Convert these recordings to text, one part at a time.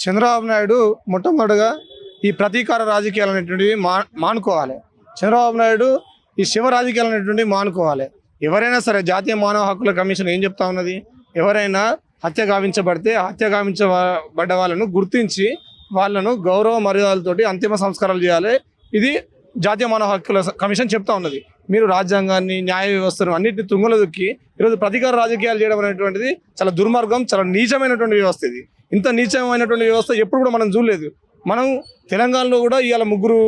చంద్రబాబు నాయుడు మొట్టమొదటిగా ఈ ప్రతీకార రాజకీయాలు అనేటువంటివి మానుకోవాలి. చంద్రబాబు నాయుడు ఈ శివ రాజకీయాలు అనేటువంటివి మానుకోవాలి. ఎవరైనా సరే జాతీయ మానవ హక్కుల కమిషన్ ఏం చెప్తా ఉన్నది, ఎవరైనా హత్య గావించబడితే హత్య గావించబడ్డ వాళ్ళను గుర్తించి వాళ్ళను గౌరవ మర్యాదలతోటి అంతిమ సంస్కారాలు చేయాలి. ఇది జాతీయ మానవ హక్కుల కమిషన్ చెప్తా ఉన్నది. మీరు రాజ్యాంగాన్ని, న్యాయ వ్యవస్థను అన్నింటినీ తుంగలో దొక్కి ఈరోజు ప్రతీకార రాజకీయాలు చేయడం అనేటువంటిది చాలా దుర్మార్గం, చాలా నీచమైనటువంటి వ్యవస్థ. ఇది ఇంత నీచమైనటువంటి వ్యవస్థ ఎప్పుడు కూడా మనం చూడలేదు. మనం తెలంగాణలో కూడా ఇవాళ ముగ్గురు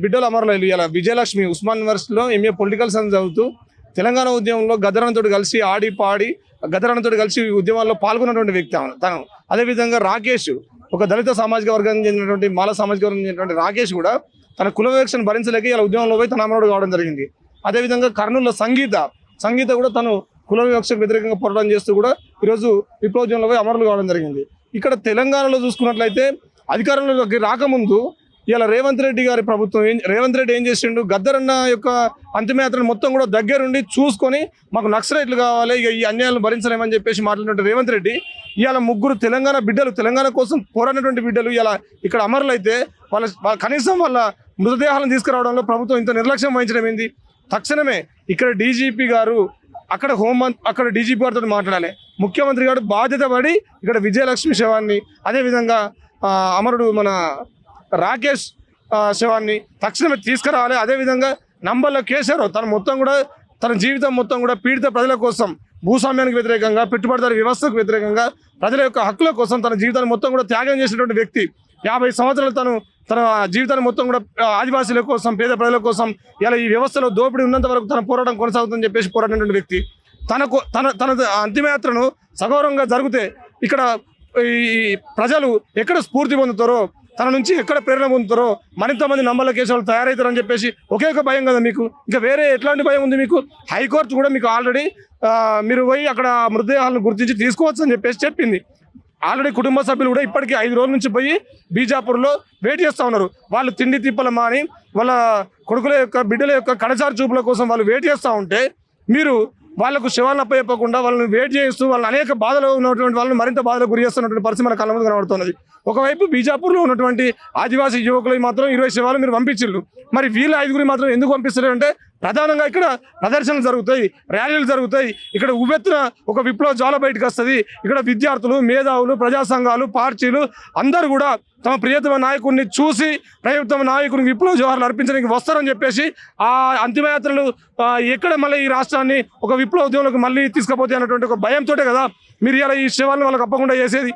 బిడ్డలు అమరులైలు. ఇవాళ విజయలక్ష్మి ఉస్మాన్ యూనివర్సిటీలో ఎంఏ పొలిటికల్ సైన్స్ చదువుతూ తెలంగాణ ఉద్యమంలో గద్దరన్నతో కలిసి ఆడి పాడి గద్దరన్నతో కలిసి ఉద్యమాల్లో పాల్గొన్నటువంటి వ్యక్తి తను. అదేవిధంగా రాకేష్, ఒక దళిత సామాజిక వర్గానికి చెందినటువంటి మాల సామాజిక వర్గానికి చెందినటువంటి రాకేష్ కూడా తన కుల వివక్షను భరించలేక ఇలా ఉద్యమంలో పోయి తన అమరుడు కావడం జరిగింది. అదేవిధంగా కర్నూలులో సంగీత కూడా తను కుల వివక్షకు వ్యతిరేకంగా పోరాటం చేస్తూ కూడా ఈరోజు విప్లవోద్యమంలో పోయి అమరులు కావడం జరిగింది. ఇక్కడ తెలంగాణలో చూసుకున్నట్లయితే అధికారంలోకి రాకముందు ఇలా రేవంత్ రెడ్డి గారి ప్రభుత్వం రేవంత్ రెడ్డి ఏం చేసిండు, గద్దరన్న యొక్క అంతిమయాత్రను మొత్తం కూడా దగ్గరుండి చూసుకొని మాకు నక్సలైట్లు కావాలి, ఇక ఈ అన్యాయాలను భరించలేమని చెప్పేసి మాట్లాడినటువంటి రేవంత్ రెడ్డి ఇవాళ ముగ్గురు తెలంగాణ బిడ్డలు, తెలంగాణ కోసం పోరాడినటువంటి బిడ్డలు ఇలా ఇక్కడ అమరులైతే వాళ్ళ కనీసం వాళ్ళ మృతదేహాలను తీసుకురావడంలో ప్రభుత్వం ఇంత నిర్లక్ష్యం వహించడం ఏంది? తక్షణమే ఇక్కడ డీజీపీ గారు అక్కడ డీజీపీ గారితో మాట్లాడాలి. ముఖ్యమంత్రి గారు బాధ్యత పడి ఇక్కడ విజయలక్ష్మి శవాన్ని, అదేవిధంగా అమరుడు మన రాకేష్ శవాన్ని తక్షణమే తీసుకురావాలి. అదేవిధంగా నంబర్ల కేసీఆర్ తన జీవితం మొత్తం కూడా పీడిత ప్రజల కోసం, భూస్వామ్యానికి వ్యతిరేకంగా, పెట్టుబడిదారు వ్యవస్థకు వ్యతిరేకంగా, ప్రజల యొక్క హక్కుల కోసం తన జీవితాన్ని మొత్తం కూడా త్యాగం చేసినటువంటి వ్యక్తి. 50 సంవత్సరాలు తన జీవితాన్ని మొత్తం కూడా ఆదివాసీల కోసం, పేద ప్రజల కోసం, ఇలా ఈ వ్యవస్థలో దోపిడీ ఉన్నంత వరకు తన పోరాటం కొనసాగుతుందని చెప్పేసి పోరాడినటువంటి వ్యక్తి. తన అంతిమయాత్రను సగౌరవంగా జరిగితే ఇక్కడ ఈ ప్రజలు ఎక్కడ స్ఫూర్తి పొందుతారో, తన నుంచి ఎక్కడ ప్రేరణ పొందుతారో, మరింత మంది నమ్మల కేసులు తయారవుతారని చెప్పేసి ఒకే ఒక భయం కదా మీకు, ఇంకా వేరే ఎట్లాంటి భయం ఉంది మీకు? హైకోర్టు కూడా మీకు ఆల్రెడీ మీరు పోయి అక్కడ మృతదేహాలను గుర్తించి తీసుకోవచ్చు అని చెప్పేసి చెప్పింది. ఆల్రెడీ కుటుంబ సభ్యులు కూడా ఇప్పటికీ 5 రోజుల నుంచి పోయి బీజాపూర్లో వెయిట్ చేస్తూ ఉన్నారు. వాళ్ళు తిండి తిప్పల మాని వాళ్ళ కొడుకుల యొక్క బిడ్డల యొక్క కడచారు చూపుల కోసం వాళ్ళు వెయిట్ చేస్తూ ఉంటే, మీరు వాళ్ళకు శివాలను అప్పచెప్పకుండా వాళ్ళని వెయిట్ చేస్తూ వాళ్ళని అనేక బాధలో ఉన్నటువంటి వాళ్ళని మరింత బాధలో గురి చేస్తున్నటువంటి పరిస్థితి మన కళ్ళ ముందు కనబడుతున్నది. ఒకవైపు బీజాపూర్లో ఉన్నటువంటి ఆదివాసీ యువకులు మాత్రం 20 శివాలు మీరు పంపించిళ్ళు. మరి వీళ్ళ 5గురి మాత్రం ఎందుకు పంపిస్తారు అంటే, ప్రధానంగా ఇక్కడ ప్రదర్శనలు జరుగుతాయి, ర్యాలీలు జరుగుతాయి, ఇక్కడ ఉవ్వెత్తున ఒక విప్లవ జ్వాల బయటకు వస్తుంది. ఇక్కడ విద్యార్థులు, మేధావులు, ప్రజా సంఘాలు, పార్టీలు అందరూ కూడా తమ ప్రియతమ నాయకుడిని చూసి ప్రియతమ నాయకుడికి విప్లవ జోహార్లు అర్పించడానికి వస్తారని చెప్పేసి ఆ అంతిమయాత్రలు ఎక్కడ మళ్ళీ ఈ రాష్ట్రాన్ని ఒక విప్లవ ఉద్యమంలోకి మళ్ళీ తీసుకుపోతే అన్నటువంటి ఒక భయంతో కదా మీరు ఇలా ఈ శివాలను వాళ్ళకి తప్పకుండా చేసేది.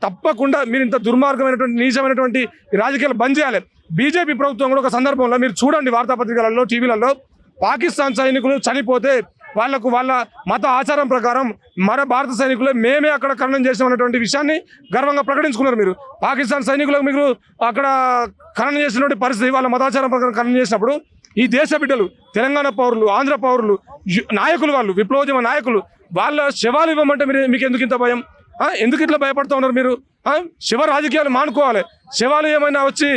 తప్పకుండా మీరు ఇంత దుర్మార్గమైనటువంటి, నీచమైనటువంటి రాజకీయాలు బంద్ చేయాలి. బీజేపీ ప్రభుత్వం కూడా ఒక సందర్భంలో మీరు చూడండి, వార్తాపత్రికలలో, టీవీలలో, పాకిస్తాన్ సైనికులు చనిపోతే వాళ్ళకు వాళ్ళ మత ఆచారం ప్రకారం మన భారత సైనికులే మేమే అక్కడ ఖననం చేసామన్నటువంటి విషయాన్ని గర్వంగా ప్రకటించుకున్నారు. మీరు పాకిస్తాన్ సైనికులకు మీరు అక్కడ ఖననం చేసినటువంటి పరిస్థితి, వాళ్ళ మతాచారం ప్రకారం ఖననం చేసినప్పుడు ఈ దేశ బిడ్డలు, తెలంగాణ పౌరులు, ఆంధ్ర పౌరులు, నాయకులు, వాళ్ళు విప్లవోద్యమ నాయకులు, వాళ్ళ శవాలు ఇవ్వమంటే మీకు ఎందుకు ఇంత భయం? ఎందుకు ఇట్లా భయపడుతూ ఉన్నారు మీరు? శివ రాజకీయాలు మానుకోవాలి. శవాలు ఏమైనా వచ్చి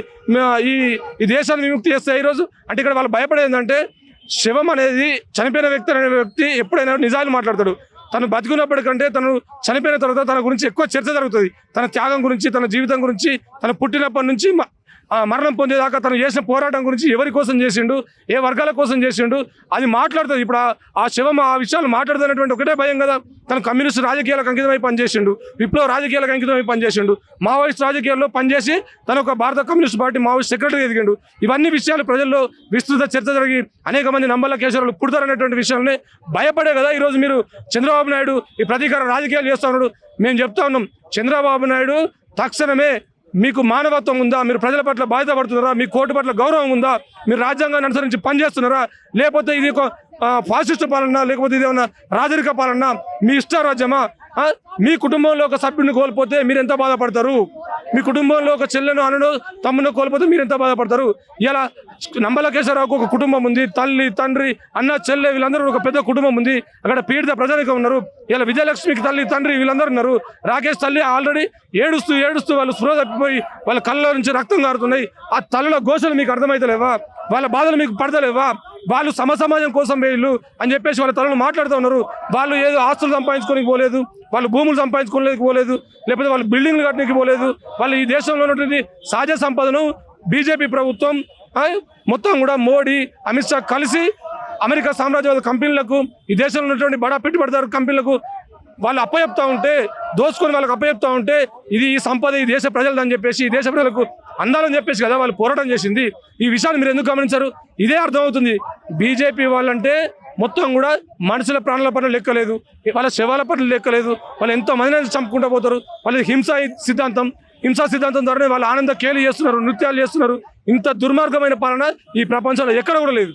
ఈ దేశాన్ని విముక్తి చేస్తే ఈరోజు అంటే ఇక్కడ వాళ్ళు భయపడేది ఏంటంటే, శవం అనేది చనిపోయిన వ్యక్తి అనే వ్యక్తి ఎప్పుడైనా నిజాలు మాట్లాడతాడు. తను బతికున్నప్పటికంటే తను చనిపోయిన తర్వాత తన గురించి ఎక్కువ చర్చ జరుగుతుంది. తన త్యాగం గురించి, తన జీవితం గురించి, తన పుట్టినప్పటి నుంచి మరణం పొందేదాకా తను చేసిన పోరాటం గురించి, ఎవరి కోసం చేసిండు, ఏ వర్గాల కోసం చేసిండు, అది మాట్లాడుతుంది. ఇప్పుడు ఆ శవం ఆ విషయాలు మాట్లాడుతున్నటువంటి ఒకటే భయం కదా. తను కమ్యూనిస్ట్ రాజకీయాలకు అంకితమై పనిచేసిండు, విప్లవ రాజకీయాలకు అంకితమై పనిచేసిండు, మావోయిస్ట్ రాజకీయాల్లో పనిచేసి తన ఒక భారత కమ్యూనిస్ట్ పార్టీ మావోయిస్ట్ సెక్రటరీ ఎదిగిండు. ఇవన్నీ విషయాలు ప్రజల్లో విస్తృత చర్చ జరిగి అనేక మంది నంబర్ల కేసులు పుడతారనేటువంటి విషయాలని భయపడే కదా ఈరోజు మీరు చంద్రబాబు నాయుడు ఈ ప్రతీకార రాజకీయాలు చేస్తూ ఉన్నాడు. మేము చెప్తా ఉన్నాం, చంద్రబాబు నాయుడు తక్షణమే మీకు మానవత్వం ఉందా? మీరు ప్రజల పట్ల బాధ్యత పడుతున్నారా? మీ కోర్టు పట్ల గౌరవం ఉందా? మీరు రాజ్యాంగాన్ని అనుసరించి పనిచేస్తున్నారా? లేకపోతే ఇది ఒక ఫాసిస్ట్ పాలన, లేకపోతే ఇది ఏమన్నా రాజరిక పాలన, మీ ఇష్టారాజ్యమా? మీ కుటుంబంలో ఒక సభ్యుడిని కోల్పోతే మీరు ఎంత బాధపడతారు? మీ కుటుంబంలో ఒక చెల్లెను, అన్నను, తమ్మును కోల్పోతే మీరు ఎంత బాధపడతారు? ఇలా నంబల కేశవరావుకు ఒక కుటుంబం ఉంది, తల్లి, తండ్రి, అన్న, చెల్లె, వీళ్ళందరూ ఒక పెద్ద కుటుంబం ఉంది. అక్కడ పీడిత ప్రజానికం ఉన్నారు. ఇలా విజయలక్ష్మికి తల్లి, తండ్రి, వీళ్ళందరూ ఉన్నారు. రాకేష్ తల్లి ఆల్రెడీ ఏడుస్తూ వాళ్ళు స్పృహ తప్పిపోయి వాళ్ళ కళ్ళలో నుంచి రక్తం కారుతున్నాయి. ఆ తల్లుల ఘోషలు మీకు అర్థమైతలేవా? వాళ్ళ బాధలు మీకు పడతలేవా? వాళ్ళు సమాజం కోసం వీళ్ళు అని చెప్పేసి వాళ్ళ తరలు మాట్లాడుతూ ఉన్నారు. వాళ్ళు ఏదో ఆస్తులు సంపాదించుకోనికి పోలేదు, వాళ్ళు భూములు సంపాదించుకోలేక పోలేదు, లేకపోతే వాళ్ళు బిల్డింగ్లు కట్టడానికి పోలేదు. వాళ్ళు ఈ దేశంలో ఉన్నటువంటి సహజ సంపదను బీజేపీ ప్రభుత్వం మొత్తం కూడా మోడీ, అమిత్ షా కలిసి అమెరికా సామ్రాజ్యవాద కంపెనీలకు, ఈ దేశంలో ఉన్నటువంటి బడా పెట్టుబడిదారు కంపెనీలకు వాళ్ళు అప్పచెప్తా ఉంటే, దోచుకొని వాళ్ళకి అప్పచెప్తా ఉంటే ఇది ఈ సంపద ఈ దేశ ప్రజలదని చెప్పేసి, ఈ దేశ ప్రజలకు అందాలని చెప్పేసి కదా వాళ్ళు పోరాటం చేసింది. ఈ విషయాన్ని మీరు ఎందుకు గమనించారు? ఇదే అర్థమవుతుంది. బీజేపీ వాళ్ళంటే మొత్తం కూడా మనుషుల ప్రాణాల పట్ల లెక్కలేదు, వాళ్ళ శవాల పట్ల లెక్కలేదు. వాళ్ళు ఎంతో మందిని చంపుకుంటూ పోతారు. వాళ్ళ హింసా సిద్ధాంతం ద్వారానే వాళ్ళు ఆనంద కేలి చేస్తున్నారు, నృత్యాలు చేస్తున్నారు. ఇంత దుర్మార్గమైన పాలన ఈ ప్రపంచంలో ఎక్కడ కూడా లేదు.